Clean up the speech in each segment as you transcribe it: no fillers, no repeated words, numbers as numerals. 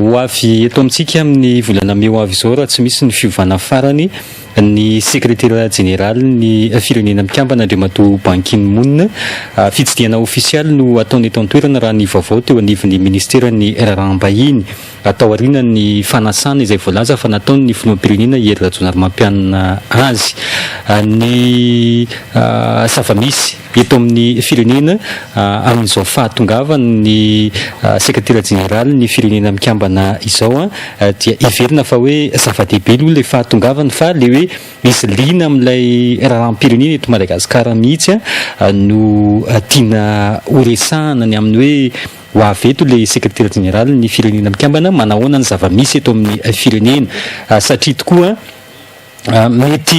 ho avy eto amintsika amin'ny volana May ho avy izao raha tsy misy ny fiovana farany ny sekretera jeneraly ny firenena mikambana Andriamatoa Ban Ki-moon fitsidihana ofisialy no ataony eto an-toerana raha ny vaovao teo anivon'ny ministerany raharaham-bahiny atao aoriana ny fanasana izay voalaza fa nataony ny filoham-pirenena Hery Rajaonarimampianina azy ny zava-misy eto amin'ny firenena amin'izao fahatongavany ny sekretera jeneraly ny firenena mikambana izao dia iverina fa hoe zava-dehibe aloha ilay fahatongavany fa le hoe misy lina amin'ilay raharam-pirenena eto Madagasikara mihitsy no tiana horesahana ny amin'ny hoe ho avy eto le sekretera jeneraly ny firenena mikambana manahoana ny zava-misy eto amin'ny firenena satria tokoa mety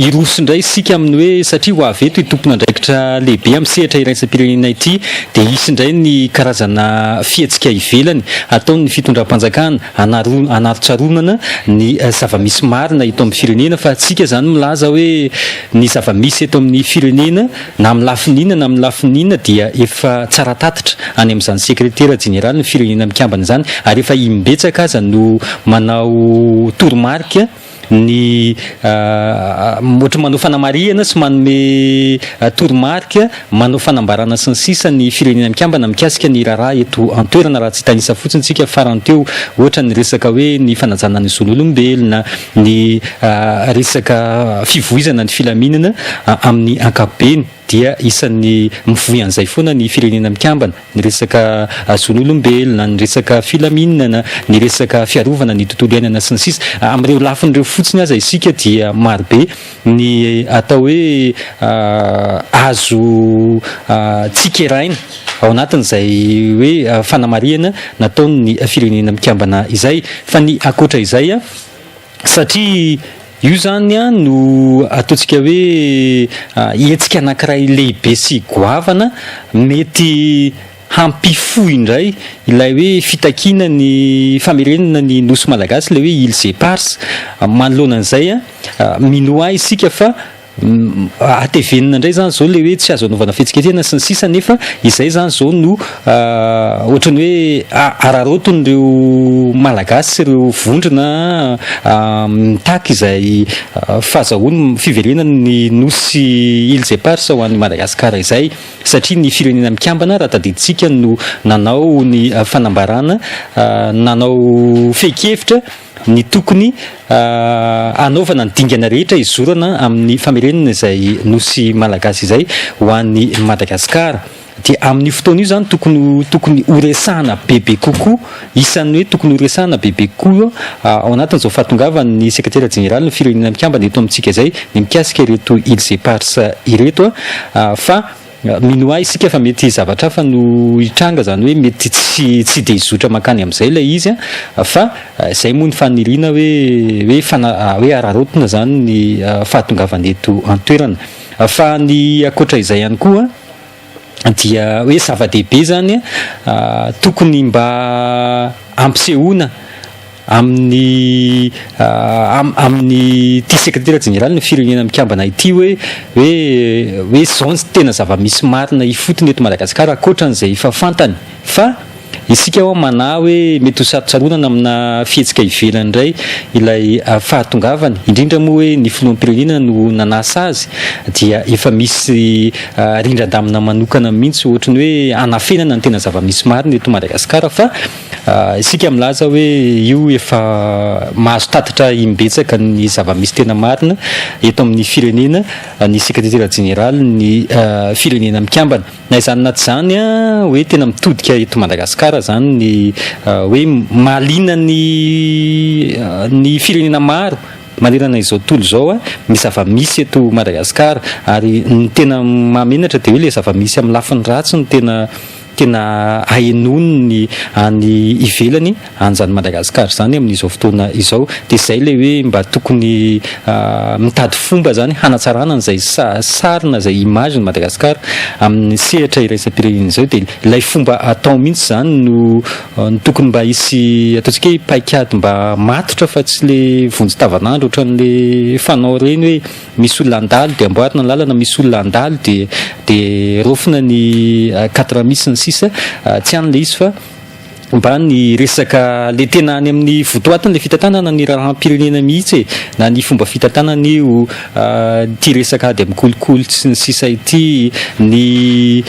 irosindray isika amin'ny hoe satria ho avy eto itompona andraikitra lehibe amin'ny sehatra iraisam-pirenena ity dia isindray ny karazana fietsika ivelany ataony ny fitondram-panjakana anarotsaromana ny zava-misy marina eto amin'ny firenena fa atsika zany milaza hoe ny zava-misy eto amin'ny firenena na amin'ny lafinina na amin'ny lafinina dia efa tsara tatitra any amin'izany sekretera jeneraly ny firenena mikambana izany ary efa imbetsaka aza no manao toromarika ny ohatra manao fanamariana sy manome toromarika manao fanambarana sy ny sisa ny firenena mikambana mikasika ny raharaha eto an-toerana raha tsy tanisa fotsiny tsika farany teo ohatra ny resaka hoe ny fanajana ny zon'olombelona ny resaka fivoizana ny filaminana amin'ny ankapobeny dia isan'ny mivoy an'izay foana ny firenena mikambana ny resaka zon'olombelona ny resaka filaminana ny resaka fiarovana ny tontolo iainana sy ny sisa amin'ireo lafin'ireo fotsiny aza isika dia marobe ny atao hoe azo tsikeraina ao anatin'izay hoe fanamariana nataony ny firenena mikambana izay fa ny akoatra izay satria io zany no ataontsika hoe hetsika anankiray lehibe sy goavana mety hampifoy indray ilay hoe fitakiana ny famerenana ny nosy malagasy ilay hoe Îles Éparses manoloana an'izay minoa isika fa atevenina indray zany zao le hoe tsy azo anaovana fihetsiketsehana sy ny sisa nefa izay zany zao no ohatrany hoe ararotonyireo malagasy sy ireo vondrona mitaky izay fahazahoany fiverenana ny nosy Îles Éparses ho an'ny Madagasikara izay satria ny firenena mikambana raha tadiditsika no nanao ny fanambarana nanao feikevitra ny tokony anaovana ny dingana rehetra izorana amin'ny famerenana izay nosy malagasy izay ho an'ny Madagasikara dia amin'ny fotoana io zany tokony horesahana bebe kokoa isan'ny hoe tokony horesahana bebe kokoa ao anatin'izao fahatongavany ny sekretera jeneraly ny firenena mikambana eto amintsika izay ny mikasika ireto Îles Éparses ireto fa minoa isika fa mety zavatra fa no hitranga zany hoe mety tsy de izotra makany amin'izay ilay izy fa izay moa ny faniriana hoe ararotona zany ny fahatongavany eto an-toerana fa ny akoatra izay ihany koa dia hoe zava-dehibe zany tokony mba ampisehoana amin'ny ty sekretera jeneraly ny firenena mikambana ity hoe zao tena zava-misy marina ifotony eto Madagasikara akoatran'izay efa fantany fa isika ao mana hoe mety ho sarotsaronana amina fihetsika ivelany indray ilay fahatongavany indrindra moa hoe ny filoham-pirenena no nanasa azy dia efa misy rindran-damina manokana mihitsy ohatrany hoe anafenana ny tena zava-misy marina eto Madagasikara fa isika milaza hoe io efa mahazo tatitra imbetsaka ny zava-misy tena marina eto amin'ny firenena ny sekretera jeneraly ny firenena mikambana na izany naty zany hoe tena mitodika eto Madagasikara zany ny hoe malina ny firenena maro manerana izao tontolo zao ny zava-misy eto Madagasikara ary ny tena mamenatra dia hoe le zava-misy amin'ny lafiny ratsy ny tena ahenony any ivelany an'izany Madagasikara zany amin'izao fotoana izao dia izay le hoe mba tokony mitady fomba zany hanatsarana an'izay sarina izay image ny Madagasikara amin'ny sehatra iraisam-pirenena izao dia ilay fomba atao mihitsy zany no tokony mba hisy ataontsika hoe paikady mba matotra fa tsy le vonjy tavanandro ohatran'le fanao reny hoe misy olona andalo dia amboarina ny lalana misy olona andalo dia rofina ny 4 misy ny sisa tsy an'le izy fa mba ny resaka le tena any amin'ny votoatiny le fitantanana ny rahampirenena mihitsy na ny fomba fitantanana io ty resaka ady amin'ny kolokolo sy ny sisa ity ny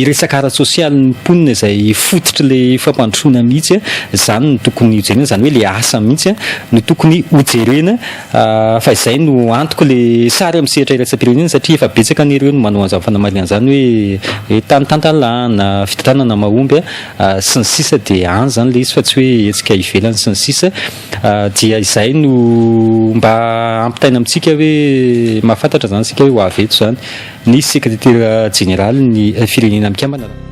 resaka ara-sosialy ny mponina izay fototry le fampandrosoana mihitsy zany no tokony hojerena zany hoe le asa mihitsy no tokony hojerena fa izay no antoko le sary amin'ny sehatra iraisam-pirenena satria efa betsaka an'ireo no manao an'izany fanamarihana zany hoe tany tantalana fitantanana mahomby sy ny sisa dia any zany le izy fa tsy hoe etsika ivelany sy ny sisa dia izay no mba ampitaina amintsika hoe mahafantatra zany sika hoe ho avy eto zany ny sekretera jeneraly ny firenena mikambana.